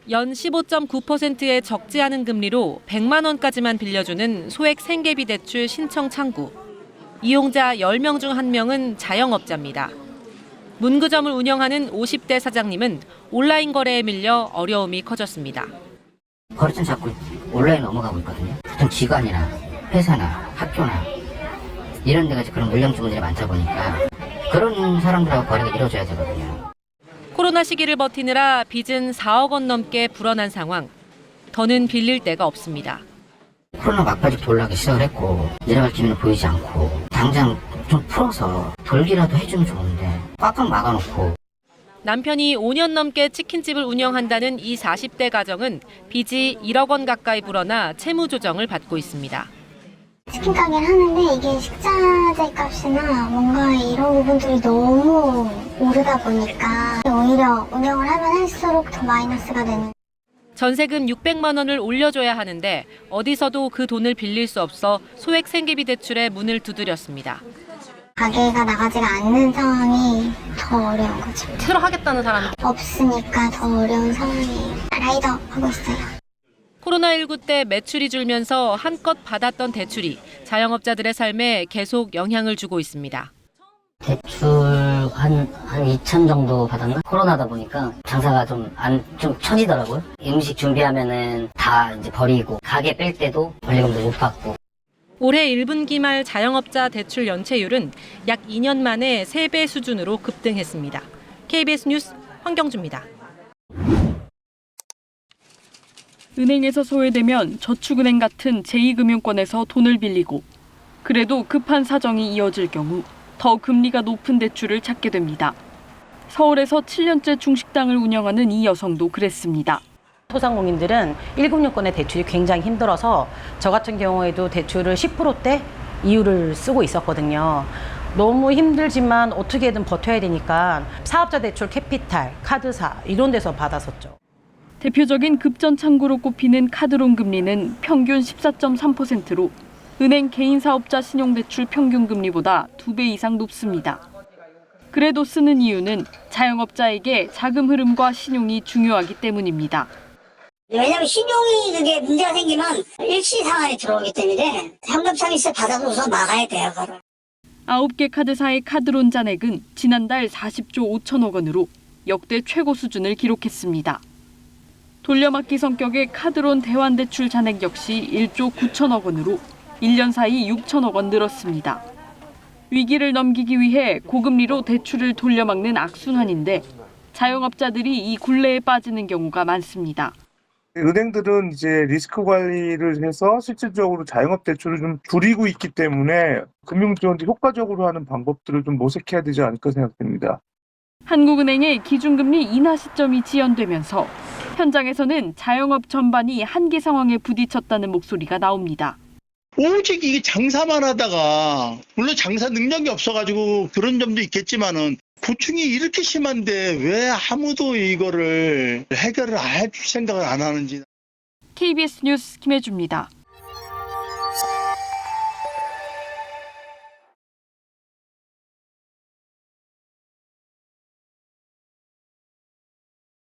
연 15.9%의 적지 않은 금리로 100만 원까지만 빌려주는 소액 생계비 대출 신청 창구. 이용자 10명 중 1명은 자영업자입니다. 문구점을 운영하는 50대 사장님은 온라인 거래에 밀려 어려움이 커졌습니다. 거래처는 자꾸 온라인 넘어가고 있거든요. 보통 기관이나 회사나 학교나 이런 데가 그런 물량 주문들이 많다 보니까 그런 사람들하고 거래가 이루어져야 되거든요. 코로나 시기를 버티느라 빚은 4억 원 넘게 불어난 상황. 더는 빌릴 데가 없습니다. 코로나 막바지 돌라기 시작을 했고 내려갈 기미는 보이지 않고 당장 좀 풀어서 돌기라도 해주면 좋은데 꽉꽉 막아놓고. 남편이 5년 넘게 치킨집을 운영한다는 이 40대 가정은 빚이 1억 원 가까이 불어나 채무 조정을 받고 있습니다. 치킨 가게를 하는데 이게 식자재 값이나 뭔가 이런 부분들이 너무 오르다 보니까 오히려 운영을 하면 할수록 더 마이너스가 되는. 전세금 600만 원을 올려줘야 하는데 어디서도 그 돈을 빌릴 수 없어 소액 생계비 대출에 문을 두드렸습니다. 가게가 나가지가 않는 상황이 더 어려운 거죠. 새로 하겠다는 사람이 없으니까 더 어려운 상황이에요. 라이더 하고 있어요. 코로나19 때 매출이 줄면서 한껏 받았던 대출이 자영업자들의 삶에 계속 영향을 주고 있습니다. 대출 한 2천 정도 받았나? 코로나다 보니까 장사가 좀 처지더라고요. 음식 준비하면은 다 이제 버리고 가게 뺄 때도 권리금도 못 받고. 올해 1분기 말 자영업자 대출 연체율은 약 2년 만에 3배 수준으로 급등했습니다. KBS 뉴스 황경주입니다. 은행에서 소외되면 저축은행 같은 제2금융권에서 돈을 빌리고 그래도 급한 사정이 이어질 경우 더 금리가 높은 대출을 찾게 됩니다. 서울에서 7년째 중식당을 운영하는 이 여성도 그랬습니다. 소상공인들은 1금융권의 대출이 굉장히 힘들어서 저 같은 경우에도 대출을 10%대 이율을 쓰고 있었거든요. 너무 힘들지만 어떻게든 버텨야 되니까 사업자 대출 캐피탈, 카드사 이런 데서 받았었죠. 대표적인 급전창구로 꼽히는 카드론 금리는 평균 14.3%로 은행 개인사업자 신용대출 평균 금리보다 2배 이상 높습니다. 그래도 쓰는 이유는 자영업자에게 자금 흐름과 신용이 중요하기 때문입니다. 왜냐하면 신용이 그게 문제가 생기면 일시상한에 들어오기 때문에 현금 서비스 받아서 우선 막아야 돼요. 그걸. 9개 카드사의 카드론 잔액은 지난달 40조 5천억 원으로 역대 최고 수준을 기록했습니다. 돌려막기 성격의 카드론 대환대출 잔액 역시 1조 9천억 원으로 1년 사이 6천억 원 늘었습니다. 위기를 넘기기 위해 고금리로 대출을 돌려막는 악순환인데 자영업자들이 이 굴레에 빠지는 경우가 많습니다. 은행들은 이제 리스크 관리를 해서 실질적으로 자영업 대출을 좀 줄이고 있기 때문에 금융 지원도 효과적으로 하는 방법들을 좀 모색해야 되지 않을까 생각됩니다. 한국은행의 기준금리 인하 시점이 지연되면서 현장에서는 자영업 전반이 한계 상황에 부딪혔다는 목소리가 나옵니다. 오직 이게 장사만 하다가 물론 장사 능력이 없어가지고 그런 점도 있겠지만은 고충이 이렇게 심한데 왜 아무도 이거를 해결을 할 생각을 안 하는지. KBS 뉴스 김혜주입니다.